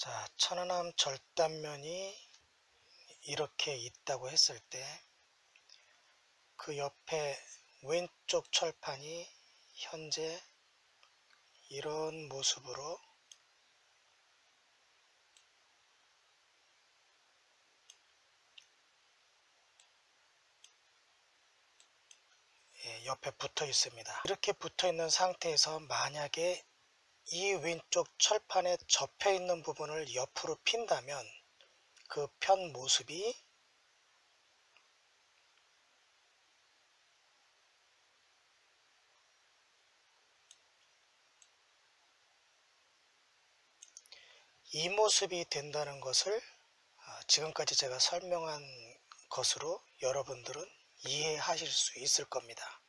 자, 천안함 절단면이 이렇게 있다고 했을 때 그 옆에 왼쪽 철판이 현재 이런 모습으로 옆에 붙어 있습니다. 이렇게 붙어 있는 상태에서 만약에 이 왼쪽 철판에 접혀 있는 부분을 옆으로 핀다면 그 편 모습이 이 모습이 된다는 것을 지금까지 제가 설명한 것으로 여러분들은 이해하실 수 있을 겁니다.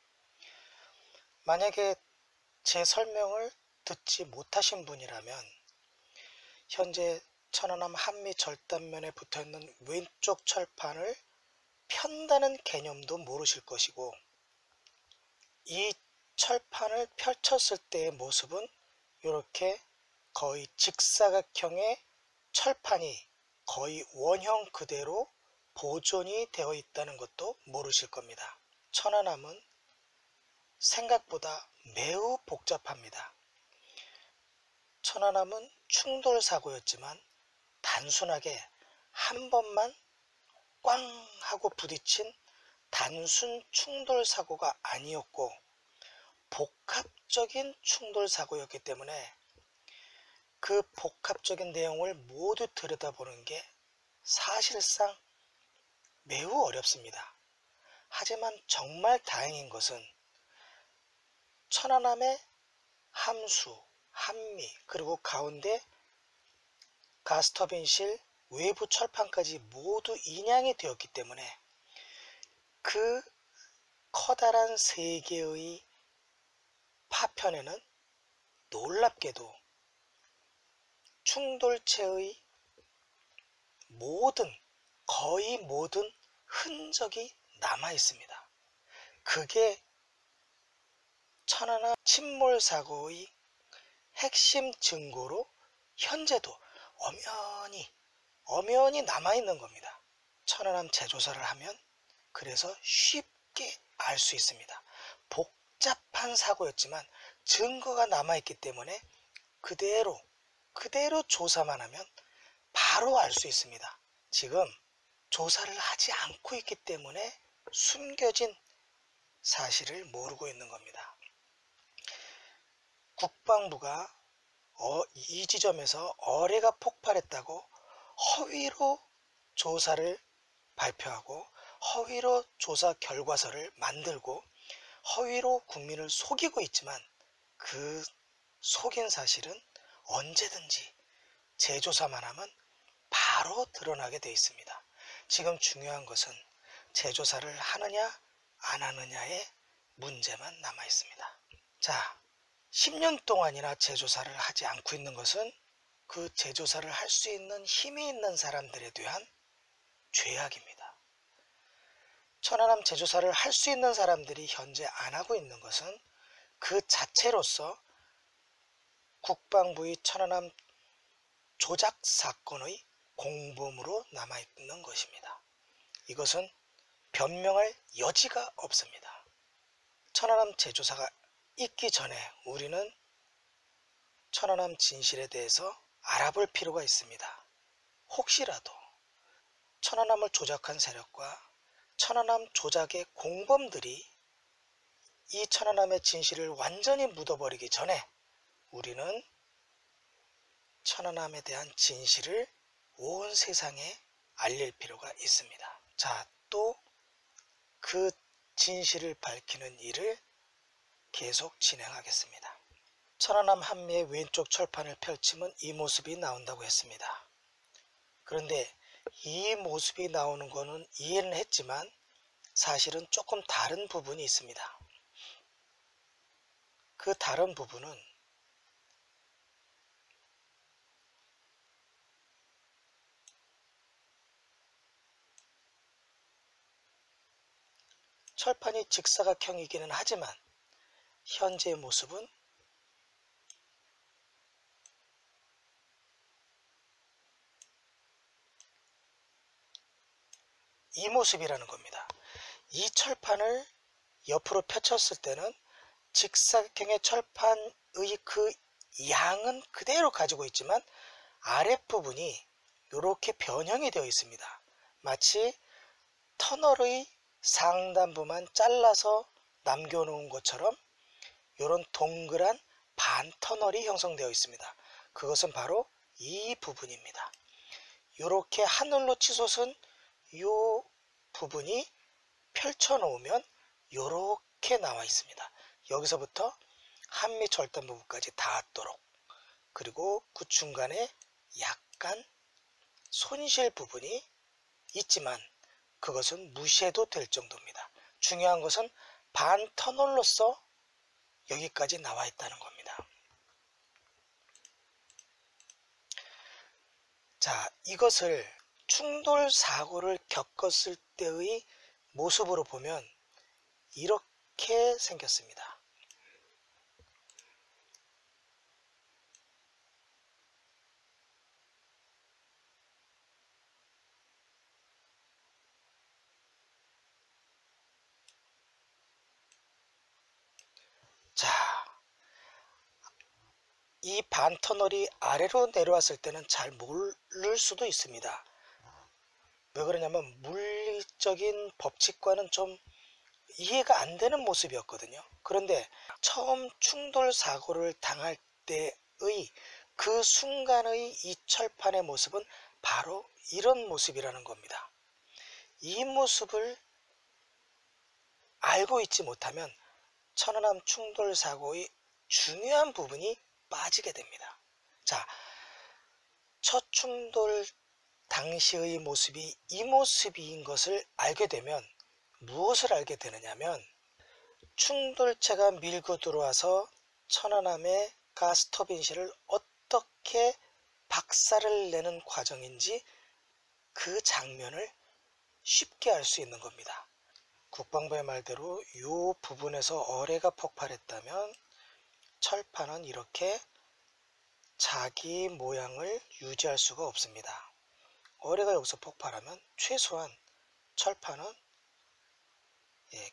만약에 제 설명을 듣지 못하신 분이라면 현재 천안함 한미 절단면에 붙어있는 왼쪽 철판을 편다는 개념도 모르실 것이고, 이 철판을 펼쳤을 때의 모습은 이렇게 거의 직사각형의 철판이 거의 원형 그대로 보존이 되어 있다는 것도 모르실 겁니다. 천안함은 생각보다 매우 복잡합니다. 천안함은 충돌 사고였지만 단순하게 한 번만 꽝 하고 부딪힌 단순 충돌 사고가 아니었고 복합적인 충돌 사고였기 때문에 그 복합적인 내용을 모두 들여다보는 게 사실상 매우 어렵습니다. 하지만 정말 다행인 것은 천안함의 함수, 한미, 그리고 가운데 가스터빈실 외부 철판까지 모두 인양이 되었기 때문에 그 커다란 세 개의 파편에는 놀랍게도 충돌체의 거의 모든 흔적이 남아 있습니다. 그게 천안함 침몰 사고의 핵심 증거로 현재도 엄연히 남아 있는 겁니다. 천안함 재조사를 하면 그래서 쉽게 알 수 있습니다. 복잡한 사고였지만 증거가 남아 있기 때문에 그대로 조사만 하면 바로 알 수 있습니다. 지금 조사를 하지 않고 있기 때문에 숨겨진 사실을 모르고 있는 겁니다. 국방부가 이 지점에서 어뢰가 폭발했다고 허위로 조사를 발표하고 허위로 조사 결과서를 만들고 허위로 국민을 속이고 있지만 그 속인 사실은 언제든지 재조사만 하면 바로 드러나게 되어 있습니다. 지금 중요한 것은 재조사를 하느냐 안 하느냐의 문제만 남아 있습니다. 자, 10년 동안이나 재조사를 하지 않고 있는 것은 그 재조사를 할 수 있는 힘이 있는 사람들에 대한 죄악입니다. 천안함 재조사를 할 수 있는 사람들이 현재 안 하고 있는 것은 그 자체로서 국방부의 천안함 조작 사건의 공범으로 남아있는 것입니다. 이것은 변명할 여지가 없습니다. 천안함 재조사가 있기 전에 우리는 천안함 진실에 대해서 알아볼 필요가 있습니다. 혹시라도 천안함을 조작한 세력과 천안함 조작의 공범들이 이 천안함의 진실을 완전히 묻어버리기 전에 우리는 천안함에 대한 진실을 온 세상에 알릴 필요가 있습니다. 자, 또 그 진실을 밝히는 일을 계속 진행하겠습니다. 천안함 한미의 왼쪽 철판을 펼치면 이 모습이 나온다고 했습니다. 그런데 이 모습이 나오는 거는 이해는 했지만 사실은 조금 다른 부분이 있습니다. 그 다른 부분은 철판이 직사각형이기는 하지만 현재의 모습은 이 모습이라는 겁니다. 이 철판을 옆으로 펼쳤을 때는 직사각형의 철판의 그 양은 그대로 가지고 있지만 아랫부분이 이렇게 변형이 되어 있습니다. 마치 터널의 상단부만 잘라서 남겨놓은 것처럼 이런 동그란 반 터널이 형성되어 있습니다. 그것은 바로 이 부분입니다. 이렇게 하늘로 치솟은 이 부분이 펼쳐 놓으면 이렇게 나와 있습니다. 여기서부터 한미 절단 부분까지 닿도록, 그리고 그 중간에 약간 손실 부분이 있지만 그것은 무시해도 될 정도입니다. 중요한 것은 반 터널로서 여기까지 나와 있다는 겁니다. 자, 이것을 충돌 사고를 겪었을 때의 모습으로 보면 이렇게 생겼습니다. 자, 이 반 터널이 아래로 내려왔을 때는 잘 모를 수도 있습니다. 왜 그러냐면 물리적인 법칙과는 좀 이해가 안 되는 모습이었거든요. 그런데 처음 충돌 사고를 당할 때의 그 순간의 이 철판의 모습은 바로 이런 모습이라는 겁니다. 이 모습을 알고 있지 못하면 천안함 충돌 사고의 중요한 부분이 빠지게 됩니다. 자, 첫 충돌 당시의 모습이 이 모습인 것을 알게 되면 무엇을 알게 되느냐면 충돌체가 밀고 들어와서 천안함의 가스 터빈실을 어떻게 박살을 내는 과정인지 그 장면을 쉽게 알 수 있는 겁니다. 국방부의 말대로 이 부분에서 어뢰가 폭발했다면 철판은 이렇게 자기 모양을 유지할 수가 없습니다. 어뢰가 여기서 폭발하면 최소한 철판은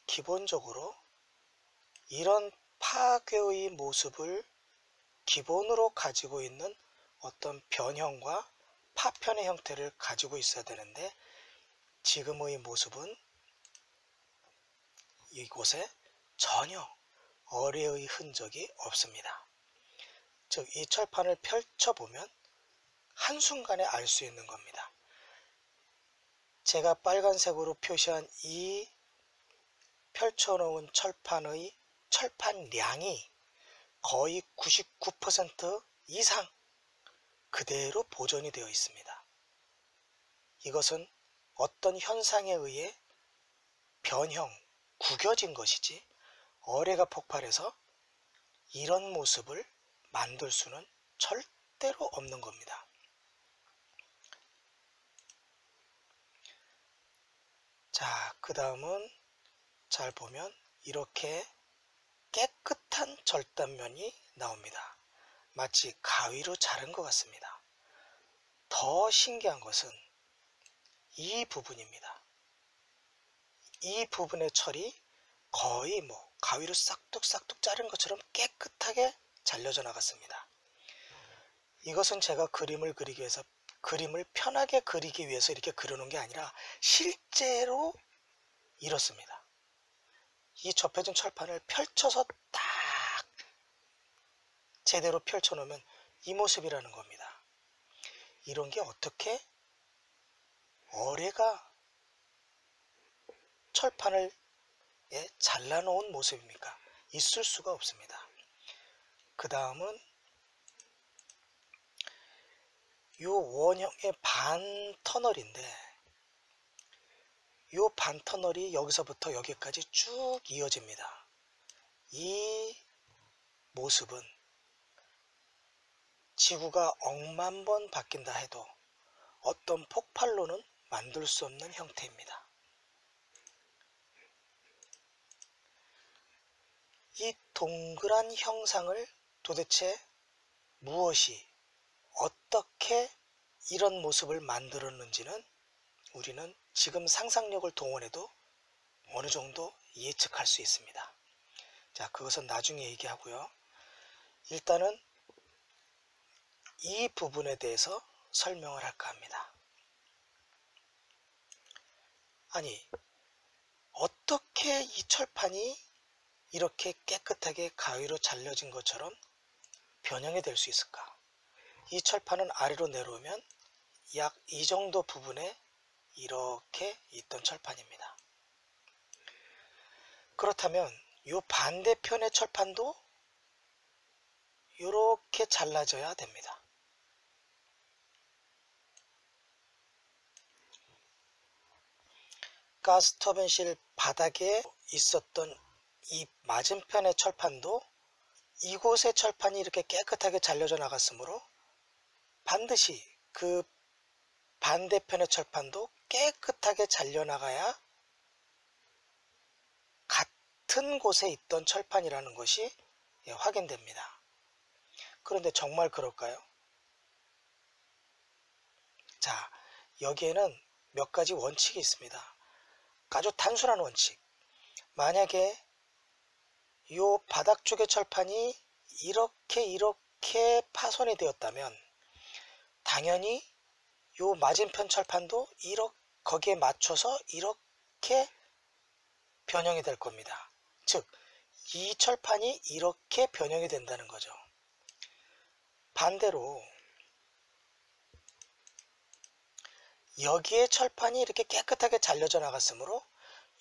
기본적으로 이런 파괴의 모습을 기본으로 가지고 있는 어떤 변형과 파편의 형태를 가지고 있어야 되는데 지금의 모습은 이곳에 전혀 어뢰의 흔적이 없습니다. 즉, 이 철판을 펼쳐보면 한순간에 알 수 있는 겁니다. 제가 빨간색으로 표시한 이 펼쳐놓은 철판의 철판량이 거의 99% 이상 그대로 보존이 되어 있습니다. 이것은 어떤 현상에 의해 변형, 구겨진 것이지 어뢰가 폭발해서 이런 모습을 만들 수는 절대로 없는 겁니다. 자, 그 다음은 잘 보면 이렇게 깨끗한 절단면이 나옵니다. 마치 가위로 자른 것 같습니다. 더 신기한 것은 이 부분입니다. 이 부분의 철이 거의 가위로 싹둑싹둑 자른 것처럼 깨끗하게 잘려져 나갔습니다. 이것은 제가 그림을 그리기 위해서, 그림을 편하게 그리기 위해서 이렇게 그려놓은 게 아니라 실제로 이렇습니다. 이 접혀진 철판을 펼쳐서 딱 제대로 펼쳐놓으면 이 모습이라는 겁니다. 이런 게 어떻게 어뢰가 철판을 잘라놓은 모습입니까? 있을 수가 없습니다. 그 다음은 이 원형의 반 터널인데 이 반 터널이 여기서부터 여기까지 쭉 이어집니다. 이 모습은 지구가 억만 번 바뀐다 해도 어떤 폭발로는 만들 수 없는 형태입니다. 이 동그란 형상을 도대체 무엇이, 어떻게 이런 모습을 만들었는지는 우리는 지금 상상력을 동원해도 어느 정도 예측할 수 있습니다. 자, 그것은 나중에 얘기하고요. 일단은 이 부분에 대해서 설명을 할까 합니다. 아니, 어떻게 이 철판이 이렇게 깨끗하게 가위로 잘려진 것처럼 변형이 될 수 있을까? 이 철판은 아래로 내려오면 약 이 정도 부분에 이렇게 있던 철판입니다. 그렇다면 이 반대편의 철판도 이렇게 잘라져야 됩니다. 가스터빈실 바닥에 있었던 이 맞은편의 철판도 이곳의 철판이 이렇게 깨끗하게 잘려져 나갔으므로 반드시 그 반대편의 철판도 깨끗하게 잘려나가야 같은 곳에 있던 철판이라는 것이 확인됩니다. 그런데 정말 그럴까요? 자, 여기에는 몇 가지 원칙이 있습니다. 아주 단순한 원칙. 만약에 이 바닥 쪽의 철판이 이렇게 파손이 되었다면 당연히 이 맞은편 철판도 거기에 맞춰서 이렇게 변형이 될 겁니다. 즉, 이 철판이 이렇게 변형이 된다는 거죠. 반대로 여기에 철판이 이렇게 깨끗하게 잘려져 나갔으므로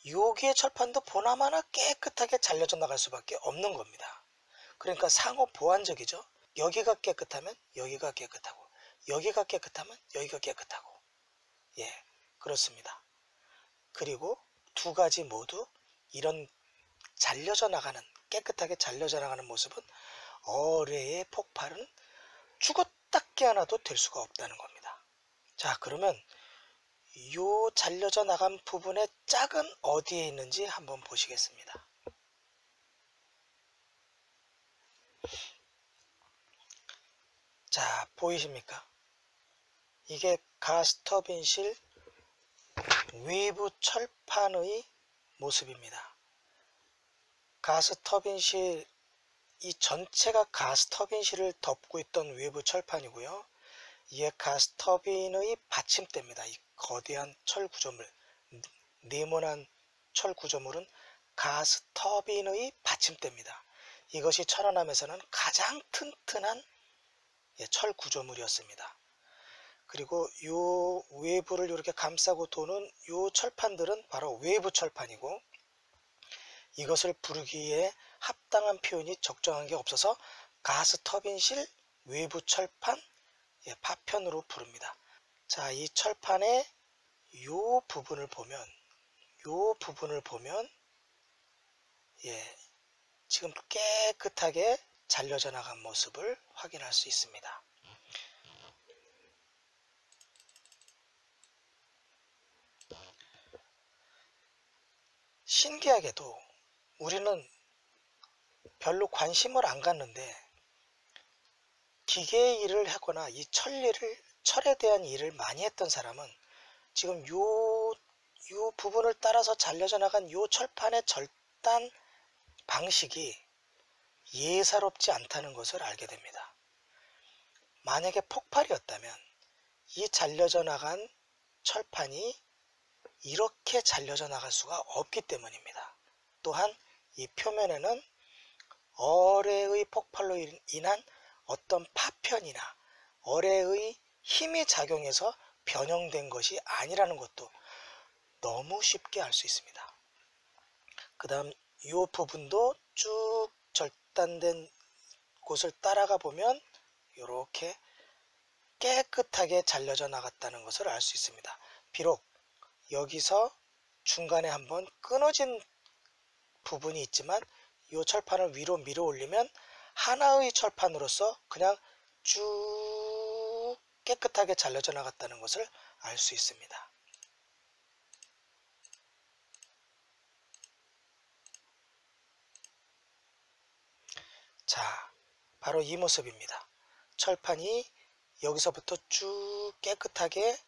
여기의 철판도 보나마나 깨끗하게 잘려져 나갈 수밖에 없는 겁니다. 그러니까 상호 보완적이죠. 여기가 깨끗하면 여기가 깨끗하고 여기가 깨끗하면 여기가 깨끗하고, 예, 그렇습니다. 그리고 두 가지 모두 이런 잘려져 나가는, 깨끗하게 잘려져 나가는 모습은 어뢰의 폭발은 죽었다 깨어나도 될 수가 없다는 겁니다. 자, 그러면 요 잘려져 나간 부분의 짝은 어디에 있는지 한번 보시겠습니다. 자, 보이십니까? 이게 가스터빈실 외부 철판의 모습입니다. 가스터빈실, 이 전체가 가스터빈실을 덮고 있던 외부 철판이고요. 이게 가스터빈의 받침대입니다. 이 거대한 철 구조물, 네모난 철 구조물은 가스터빈의 받침대입니다. 이것이 천안함에서는 가장 튼튼한 철 구조물이었습니다. 그리고 이 외부를 이렇게 감싸고 도는 이 철판들은 바로 외부 철판이고, 이것을 부르기에 합당한 표현이 적정한 게 없어서 가스터빈실 외부 철판 파편으로 부릅니다. 자, 이 철판의 요 부분을 보면 지금 깨끗하게 잘려져 나간 모습을 확인할 수 있습니다. 신기하게도 우리는 별로 관심을 안 갖는데 기계의 일을 하거나 이 철에 대한 일을 많이 했던 사람은 지금 요 부분을 따라서 잘려져 나간 요 철판의 절단 방식이 예사롭지 않다는 것을 알게 됩니다. 만약에 폭발이었다면 이 잘려져 나간 철판이 이렇게 잘려져 나갈 수가 없기 때문입니다. 또한 이 표면에는 어뢰의 폭발로 인한 어떤 파편이나 어뢰의 힘이 작용해서 변형된 것이 아니라는 것도 너무 쉽게 알 수 있습니다. 그 다음 이 부분도 쭉 절단된 곳을 따라가 보면 이렇게 깨끗하게 잘려져 나갔다는 것을 알 수 있습니다. 비록 여기서 중간에 한번 끊어진 부분이 있지만 이 철판을 위로 밀어 올리면 하나의 철판으로서 그냥 쭉 깨끗하게 잘려져 나갔다는 것을 알 수 있습니다. 자, 바로 이 모습입니다. 철판이 여기서부터 쭉 깨끗하게,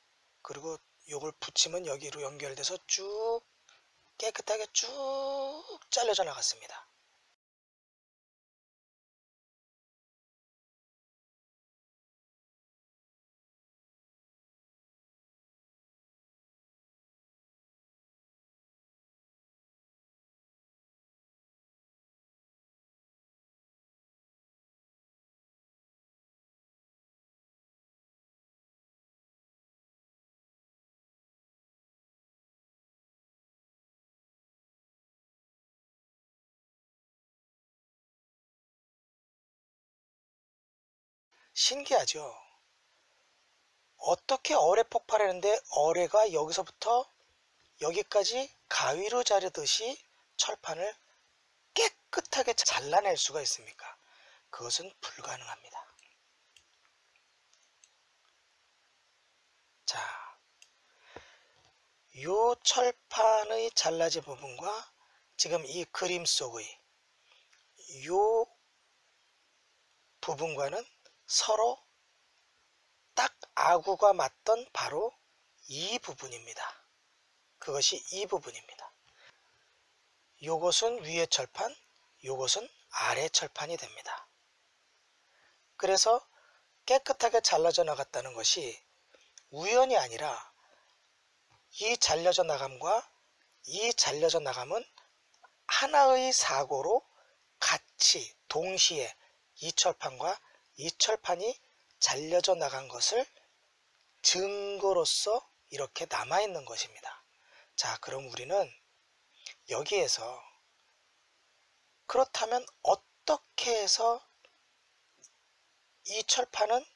그리고 요걸 붙이면 여기로 연결돼서 쭉 깨끗하게 쭉 잘려져 나갔습니다. 신기하죠? 어떻게 어뢰 폭발했는데 어뢰가 여기서부터 여기까지 가위로 자르듯이 철판을 깨끗하게 잘라낼 수가 있습니까? 그것은 불가능합니다. 자, 요 철판의 잘라진 부분과 지금 이 그림 속의 요 부분과는 서로 딱 아구가 맞던 바로 이 부분입니다. 그것이 이 부분입니다. 요것은 위에 철판, 요것은 아래 철판이 됩니다. 그래서 깨끗하게 잘라져 나갔다는 것이 우연이 아니라 이 잘려져 나감과 이 잘려져 나감은 하나의 사고로 같이 동시에 이 철판과 이 철판이 잘려져 나간 것을 증거로서 이렇게 남아있는 것입니다. 자, 그럼 우리는 여기에서 그렇다면 어떻게 해서 이 철판은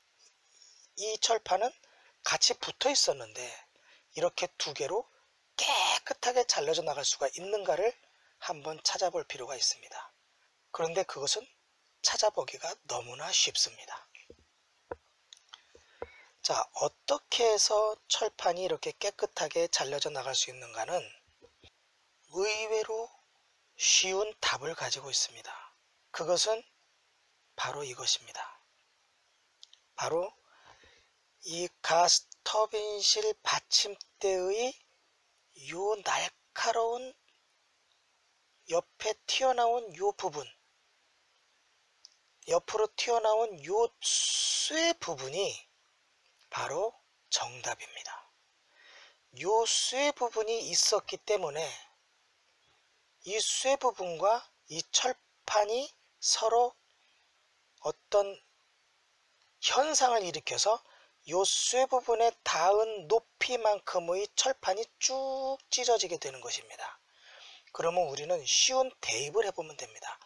같이 붙어 있었는데 이렇게 두 개로 깨끗하게 잘려져 나갈 수가 있는가를 한번 찾아볼 필요가 있습니다. 그런데 그것은 찾아보기가 너무나 쉽습니다. 자, 어떻게 해서 철판이 이렇게 깨끗하게 잘려져 나갈 수 있는가는 의외로 쉬운 답을 가지고 있습니다. 그것은 바로 이것입니다. 바로 이 가스터빈실 받침대의 요 날카로운 옆에 튀어나온 요 부분, 옆으로 튀어나온 요 쇠 부분이 바로 정답입니다. 요 쇠 부분이 있었기 때문에 이 쇠 부분과 이 철판이 서로 어떤 현상을 일으켜서 요 쇠 부분에 닿은 높이만큼의 철판이 쭉 찢어지게 되는 것입니다. 그러면 우리는 쉬운 대입을 해보면 됩니다.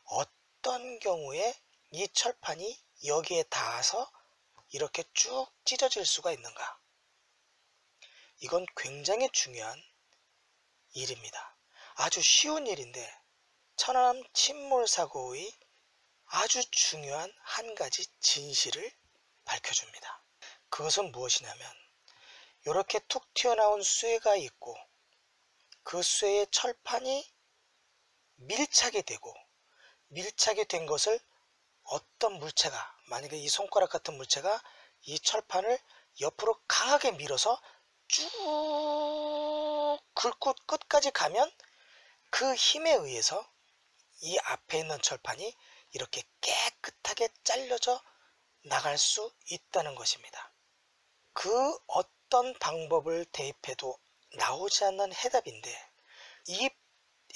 어떤 경우에 이 철판이 여기에 닿아서 이렇게 쭉 찢어질 수가 있는가? 이건 굉장히 중요한 일입니다. 아주 쉬운 일인데 천안 침몰 사고의 아주 중요한 한 가지 진실을 밝혀줍니다. 그것은 무엇이냐면 이렇게 툭 튀어나온 쇠가 있고 그 쇠의 철판이 밀착이 되고 밀착이 된 것을 어떤 물체가, 만약에 이 손가락 같은 물체가 이 철판을 옆으로 강하게 밀어서 쭉 긁고 끝까지 가면 그 힘에 의해서 이 앞에 있는 철판이 이렇게 깨끗하게 잘려져 나갈 수 있다는 것입니다. 그 어떤 방법을 대입해도 나오지 않는 해답인데 이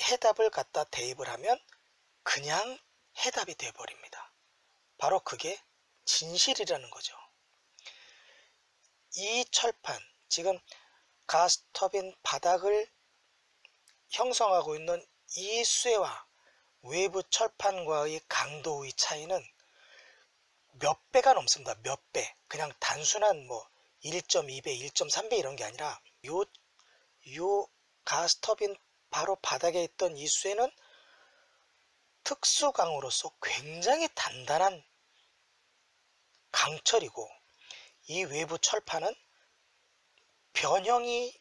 해답을 갖다 대입을 하면 그냥 해답이 되어버립니다. 바로 그게 진실이라는 거죠. 이 철판, 지금 가스터빈 바닥을 형성하고 있는 이 쇠와 외부 철판과의 강도의 차이는 몇 배가 넘습니다. 몇 배. 그냥 단순한 뭐 1.2배, 1.3배 이런 게 아니라 요 가스터빈 바로 바닥에 있던 이 쇠는 특수강으로서 굉장히 단단한 강철이고 이 외부 철판은 변형이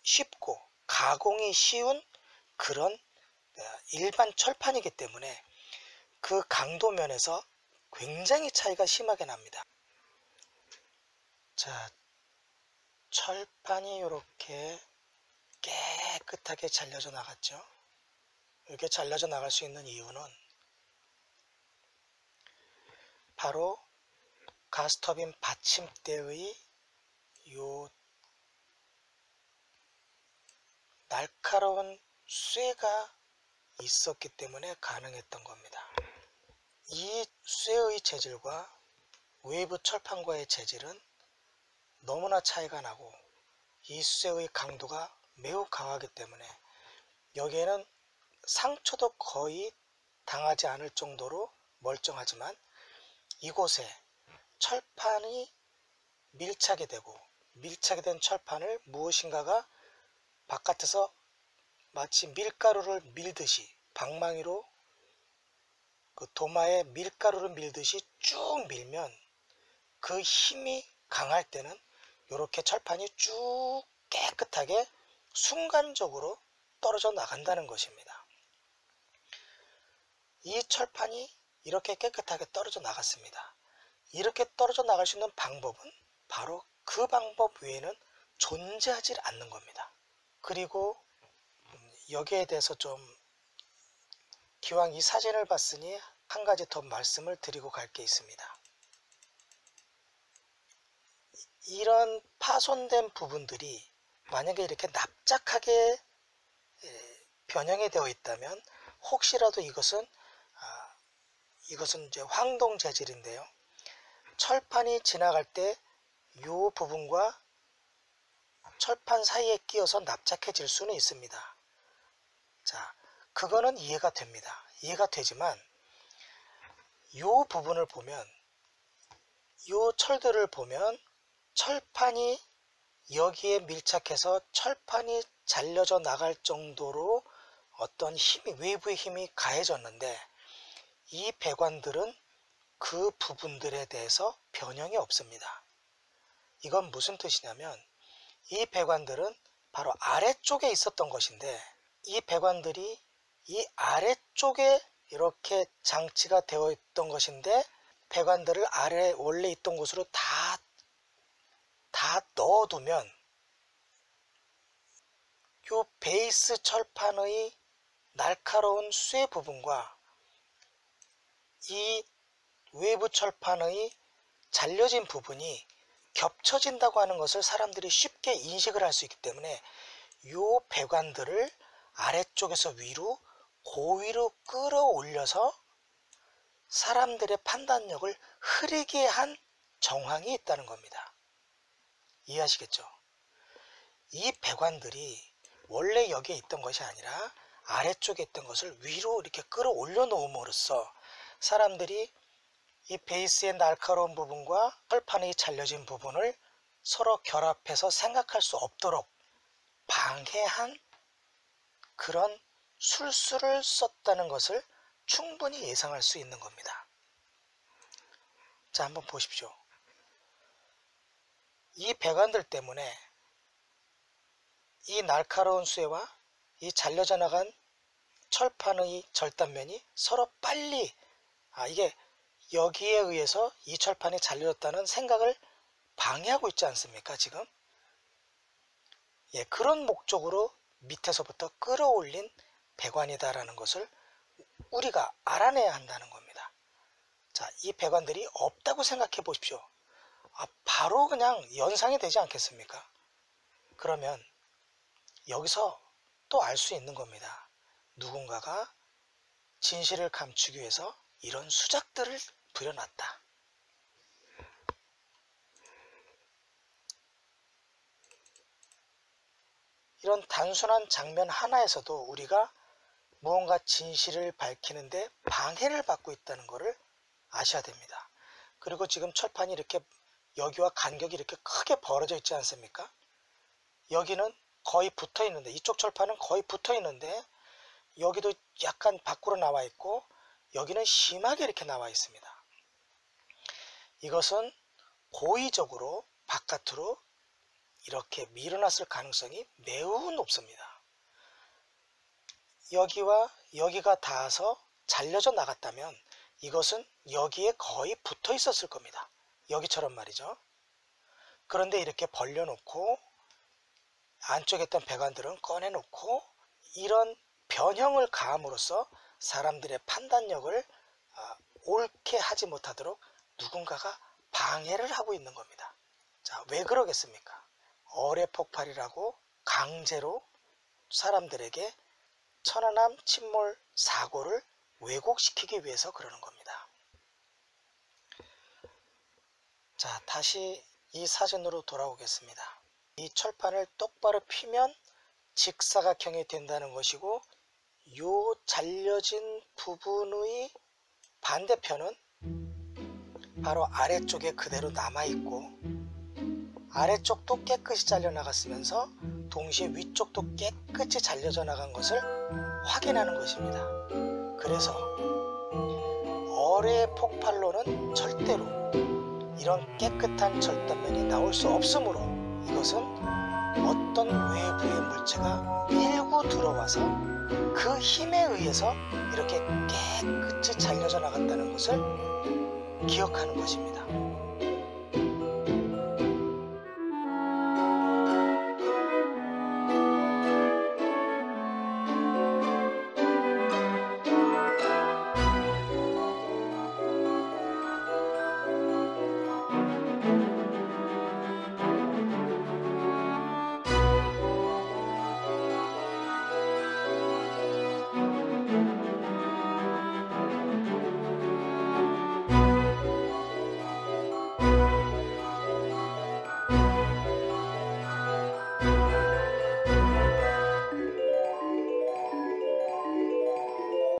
쉽고 가공이 쉬운 그런 일반 철판이기 때문에 그 강도 면에서 굉장히 차이가 심하게 납니다. 자, 철판이 이렇게 깨끗하게 잘려져 나갔죠. 이렇게 잘려져 나갈 수 있는 이유는 바로 가스터빈 받침대의 요 날카로운 쇠가 있었기 때문에 가능했던 겁니다. 이 쇠의 재질과 외부 철판과의 재질은 너무나 차이가 나고 이 쇠의 강도가 매우 강하기 때문에 여기에는 상처도 거의 당하지 않을 정도로 멀쩡하지만 이곳에 철판이 밀착이 되고 밀착이 된 철판을 무엇인가가 바깥에서 마치 밀가루를 밀듯이 방망이로 그 도마에 밀가루를 밀듯이 쭉 밀면 그 힘이 강할 때는 이렇게 철판이 쭉 깨끗하게 순간적으로 떨어져 나간다는 것입니다. 이 철판이 이렇게 깨끗하게 떨어져 나갔습니다. 이렇게 떨어져 나갈 수 있는 방법은 바로 그 방법 외에는 존재하지 않는 겁니다. 그리고 여기에 대해서 좀 기왕 이 사진을 봤으니 한 가지 더 말씀을 드리고 갈 게 있습니다. 이런 파손된 부분들이 만약에 이렇게 납작하게 변형이 되어 있다면 혹시라도 이것은 이제 황동 재질인데요. 철판이 지나갈 때 이 부분과 철판 사이에 끼어서 납작해질 수는 있습니다. 자, 그거는 이해가 됩니다. 이해가 되지만 이 부분을 보면 이 철들을 보면 철판이 여기에 밀착해서 철판이 잘려져 나갈 정도로 어떤 힘이 외부의 힘이 가해졌는데 이 배관들은 그 부분들에 대해서 변형이 없습니다. 이건 무슨 뜻이냐면 이 배관들은 바로 아래쪽에 있었던 것인데 이 배관들이 이 아래쪽에 이렇게 장치가 되어 있던 것인데 배관들을 아래 원래 있던 곳으로 다 넣어두면 이 베이스 철판의 날카로운 쇠 부분과 이 외부 철판의 잘려진 부분이 겹쳐진다고 하는 것을 사람들이 쉽게 인식을 할 수 있기 때문에 이 배관들을 아래쪽에서 위로 고위로 끌어올려서 사람들의 판단력을 흐리게 한 정황이 있다는 겁니다. 이해하시겠죠? 이 배관들이 원래 여기에 있던 것이 아니라 아래쪽에 있던 것을 위로 이렇게 끌어올려 놓음으로써 사람들이 이 베이스의 날카로운 부분과 철판이 잘려진 부분을 서로 결합해서 생각할 수 없도록 방해한 그런 술수를 썼다는 것을 충분히 예상할 수 있는 겁니다. 자, 한번 보십시오. 이 배관들 때문에 이 날카로운 쇠와 이 잘려져 나간 철판의 절단면이 서로 빨리 이게 여기에 의해서 이 철판이 잘려졌다는 생각을 방해하고 있지 않습니까? 지금 그런 목적으로 밑에서부터 끌어올린 배관이다라는 것을 우리가 알아내야 한다는 겁니다. 자, 이 배관들이 없다고 생각해 보십시오. 바로 그냥 연상이 되지 않겠습니까? 그러면 여기서 또 알 수 있는 겁니다. 누군가가 진실을 감추기 위해서 이런 수작들을 부려놨다. 이런 단순한 장면 하나에서도 우리가 무언가 진실을 밝히는데 방해를 받고 있다는 것을 아셔야 됩니다. 그리고 지금 철판이 이렇게 여기와 간격이 이렇게 크게 벌어져 있지 않습니까? 여기는 거의 붙어 있는데, 이쪽 철판은 거의 붙어 있는데 여기도 약간 밖으로 나와 있고 여기는 심하게 이렇게 나와 있습니다. 이것은 고의적으로 바깥으로 이렇게 밀어놨을 가능성이 매우 높습니다. 여기와 여기가 닿아서 잘려져 나갔다면 이것은 여기에 거의 붙어 있었을 겁니다. 여기처럼 말이죠. 그런데 이렇게 벌려놓고 안쪽에 있던 배관들은 꺼내놓고 이런 변형을 가함으로써 사람들의 판단력을 옳게 하지 못하도록 누군가가 방해를 하고 있는 겁니다. 자, 왜 그러겠습니까? 어뢰 폭발이라고 강제로 사람들에게 천안함 침몰 사고를 왜곡시키기 위해서 그러는 겁니다. 자, 다시 이 사진으로 돌아오겠습니다. 이 철판을 똑바로 피면 직사각형이 된다는 것이고, 요 잘려진 부분의 반대편은 바로 아래쪽에 그대로 남아있고, 아래쪽도 깨끗이 잘려나갔으면서 동시에 위쪽도 깨끗이 잘려져 나간 것을 확인하는 것입니다. 그래서 어뢰 폭발로는 절대로 이런 깨끗한 절단면이 나올 수 없으므로 이것은 어떤 외부의 물체가 밀고 들어와서 그 힘에 의해서 이렇게 깨끗이 잘려져 나갔다는 것을 기억하는 것입니다.